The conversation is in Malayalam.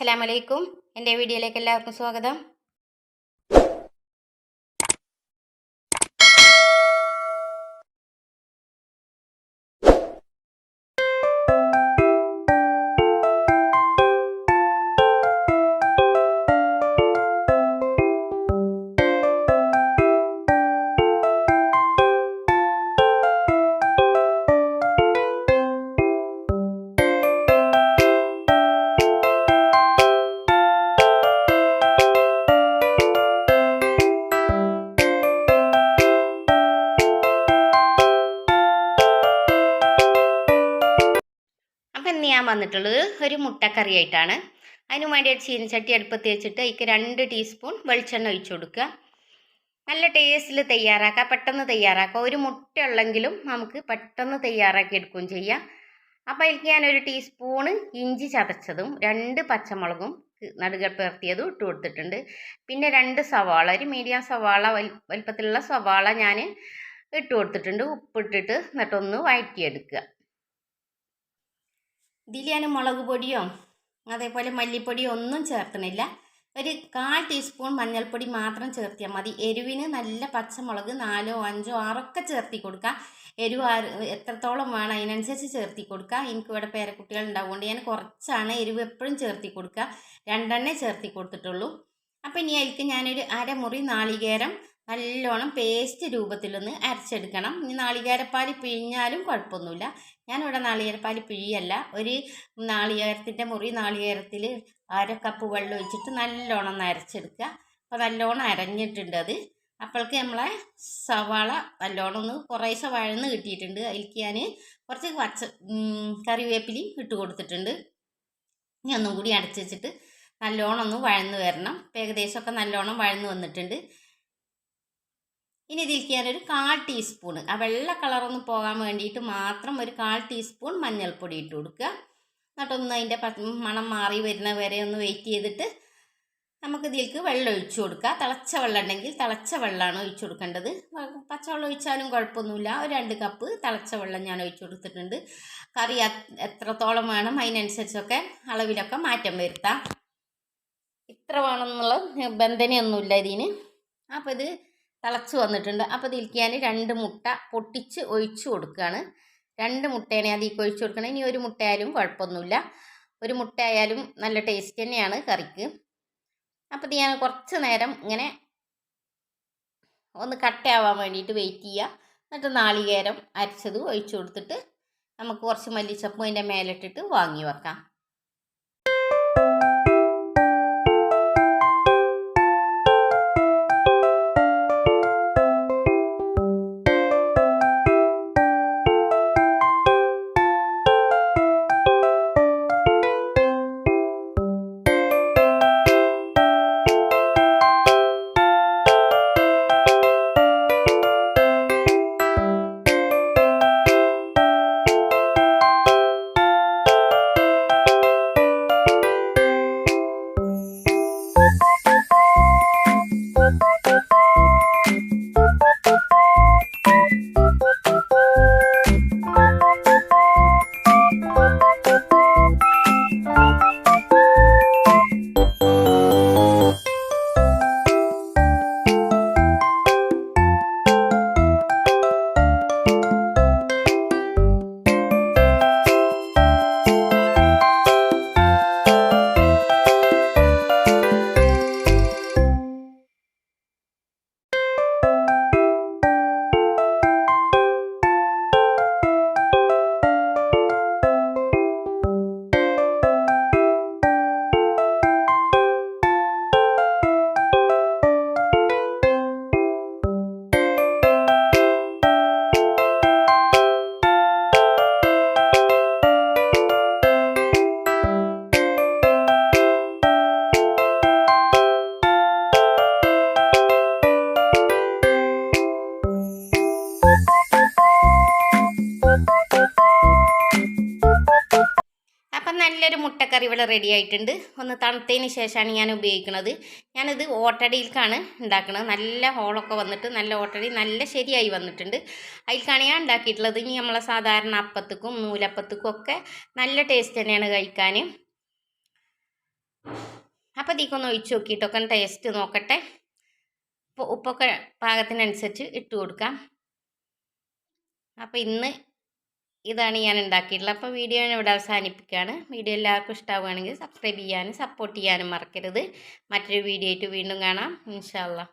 അസ്സലാമലൈക്കും. എൻ്റെ വീഡിയോയിലേക്ക് എല്ലാവർക്കും സ്വാഗതം. അപ്പം ഇന്ന് ഞാൻ വന്നിട്ടുള്ളത് ഒരു മുട്ടക്കറി ആയിട്ടാണ്. അതിന് വേണ്ടി ചീനച്ചട്ടി അടുപ്പത്ത് വെച്ചിട്ട് അതിക്ക് 2 ടീസ്പൂൺ വെളിച്ചെണ്ണ ഒഴിച്ചു കൊടുക്കുക. നല്ല ടേസ്റ്റിൽ തയ്യാറാക്കുക, പെട്ടെന്ന് തയ്യാറാക്കുക. ഒരു മുട്ട ഉള്ളെങ്കിലും നമുക്ക് പെട്ടെന്ന് തയ്യാറാക്കി എടുക്കുകയും ചെയ്യാം. അപ്പോൾ അതിലേക്ക് ഞാനൊരു ടീസ്പൂണ് ഇഞ്ചി ചതച്ചതും 2 പച്ചമുളകും നടുകെ പേർത്തിയതും ഇട്ട് കൊടുത്തിട്ടുണ്ട്. പിന്നെ 2 സവാള, ഒരു മീഡിയം സവാള വലിപ്പത്തിലുള്ള സവാള ഞാൻ ഇട്ട് കൊടുത്തിട്ടുണ്ട്. ഉപ്പിട്ടിട്ട് എന്നിട്ടൊന്ന് വഴറ്റിയെടുക്കുക. ഇതിൽ ഞാൻ മുളക് പൊടിയോ അതേപോലെ മല്ലിപ്പൊടിയോ ഒന്നും ചേർക്കണില്ല. ഒരു 1/4 ടീസ്പൂൺ മഞ്ഞൾപ്പൊടി മാത്രം ചേർത്തിയാൽ മതി. എരിവിന് നല്ല പച്ചമുളക് 4, 5, 6 ഒക്കെ ചേർത്തി കൊടുക്കുക. എരിവ് എത്രത്തോളം വേണം അതിനനുസരിച്ച് ചേർത്തി കൊടുക്കുക. എനിക്കിവിടെ പേരക്കുട്ടികൾ ഉണ്ടാവുകൊണ്ട് ഞാൻ കുറച്ചാണ് എരിവ് എപ്പോഴും ചേർത്തി കൊടുക്കുക. 2 ചേർത്തി കൊടുത്തിട്ടുള്ളൂ. അപ്പോൾ ഇനി അതിലേക്ക് ഞാനൊരു അരമുറി നാളികേരം നല്ലോണം പേസ്റ്റ് രൂപത്തിലൊന്ന് അരച്ചെടുക്കണം. ഇനി നാളികേരപ്പാൽ പിഴിഞ്ഞാലും കുഴപ്പമൊന്നുമില്ല. ഞാനിവിടെ നാളികേരപ്പാൽ പിഴിയല്ല. ഒരു നാളികേരത്തിൻ്റെ മുറി നാളികേരത്തിൽ 1/2 കപ്പ് വെള്ളം ഒഴിച്ചിട്ട് നല്ലോണം ഒന്ന് അരച്ചെടുക്കുക. അപ്പോൾ നല്ലോണം അരഞ്ഞിട്ടുണ്ട് അത്. അപ്പോഴേക്ക് നമ്മളെ സവാള നല്ലോണം ഒന്ന് കുറേശ്ശെ വഴന്ന് കിട്ടിയിട്ടുണ്ട്. അതിലേക്ക് ഞാൻ കുറച്ച് കറിവേപ്പിലയും ഇട്ട് കൊടുത്തിട്ടുണ്ട്. ഇനി ഒന്നും കൂടി അടച്ച് വെച്ചിട്ട് നല്ലോണം ഒന്ന് വഴന്ന് വരണം. ഏകദേശമൊക്കെ നല്ലോണം വഴന്ന് വന്നിട്ടുണ്ട്. ഇനി ഇതിലേക്ക് ഞാനൊരു 1/4 ടീസ്പൂണ് ആ വെള്ള കളറൊന്ന് പോകാൻ വേണ്ടിയിട്ട് മാത്രം ഒരു 1/4 ടീസ്പൂൺ മഞ്ഞൾപ്പൊടി ഇട്ട് കൊടുക്കുക. എന്നിട്ടൊന്ന് അതിൻ്റെ മണം മാറി വരുന്ന വരെ ഒന്ന് വെയിറ്റ് ചെയ്തിട്ട് നമുക്ക് ഇതിലേക്ക് വെള്ളം ഒഴിച്ചു കൊടുക്കുക. തിളച്ച വെള്ളം ഉണ്ടെങ്കിൽ തിളച്ച വെള്ളമാണ് ഒഴിച്ചു കൊടുക്കേണ്ടത്. പച്ചവെള്ളം ഒഴിച്ചാലും കുഴപ്പമൊന്നുമില്ല. ഒരു 2 കപ്പ് തിളച്ച വെള്ളം ഞാൻ ഒഴിച്ചു കൊടുത്തിട്ടുണ്ട്. കറി എത്രത്തോളം വേണം അതിനനുസരിച്ചൊക്കെ അളവിലൊക്കെ മാറ്റം വരുത്താം. ഇത്ര വേണമെന്നുള്ള ബന്ധനയൊന്നുമില്ല ഇതിന്. അപ്പോൾ ഇത് തിളച്ച് വന്നിട്ടുണ്ട്. അപ്പോൾ ഇതിലേക്ക് ഞാൻ 2 മുട്ട പൊട്ടിച്ച് ഒഴിച്ചു കൊടുക്കുകയാണ്. 2 മുട്ടേനെ അതിലേക്ക് ഒഴിച്ചു കൊടുക്കണം. ഇനി ഒരു മുട്ടയായാലും കുഴപ്പമൊന്നുമില്ല. ഒരു മുട്ടയായാലും നല്ല ടേസ്റ്റ് തന്നെയാണ് കറിക്ക്. അപ്പോൾ ഇത് ഞാൻ കുറച്ച് നേരം ഇങ്ങനെ ഒന്ന് കട്ടയാവാൻ വേണ്ടിയിട്ട് വെയിറ്റ് ചെയ്യുക. എന്നിട്ട് നാളികേരം അരച്ചത് ഒഴിച്ചു കൊടുത്തിട്ട് നമുക്ക് കുറച്ച് മല്ലിച്ചപ്പും അതിൻ്റെ മേലിട്ടിട്ട് വാങ്ങി വെക്കാം. നല്ലൊരു മുട്ടക്കറി ഇവിടെ റെഡി ആയിട്ടുണ്ട്. ഒന്ന് തണുത്തതിന് ശേഷമാണ് ഞാൻ ഉപയോഗിക്കുന്നത്. ഞാനിത് ഓട്ടടയിലേക്കാണ് ഉണ്ടാക്കുന്നത്. നല്ല ഹോളൊക്കെ വന്നിട്ട് നല്ല ഓട്ടടി നല്ല ശരിയായി വന്നിട്ടുണ്ട്. അതിലേക്കാണ് ഞാൻ ഉണ്ടാക്കിയിട്ടുള്ളത്. ഇനി നമ്മളെ സാധാരണ അപ്പത്തേക്കും നൂലപ്പത്തേക്കും ഒക്കെ നല്ല ടേസ്റ്റ് തന്നെയാണ് കഴിക്കാൻ. അപ്പോൾ ഇതിക്കൊന്ന് ഒഴിച്ച് നോക്കിയിട്ടൊക്കെ ഒന്ന് ടേസ്റ്റ് നോക്കട്ടെ. അപ്പോൾ ഉപ്പൊക്കെ പാകത്തിനനുസരിച്ച് ഇട്ട് കൊടുക്കാം. അപ്പോൾ ഇന്ന് ഇതാണ് ഞാൻ ഉണ്ടാക്കിയിട്ടുള്ളത്. അപ്പോൾ വീഡിയോ ഞാൻ ഇവിടെ അവസാനിപ്പിക്കുകയാണ്. വീഡിയോ എല്ലാവർക്കും ഇഷ്ടമാവുകയാണെങ്കിൽ സബ്സ്ക്രൈബ് ചെയ്യാനും സപ്പോർട്ട് ചെയ്യാനും മറക്കരുത്. മറ്റൊരു വീഡിയോ ആയിട്ട് വീണ്ടും കാണാം ഇൻഷാ അല്ലാഹ്.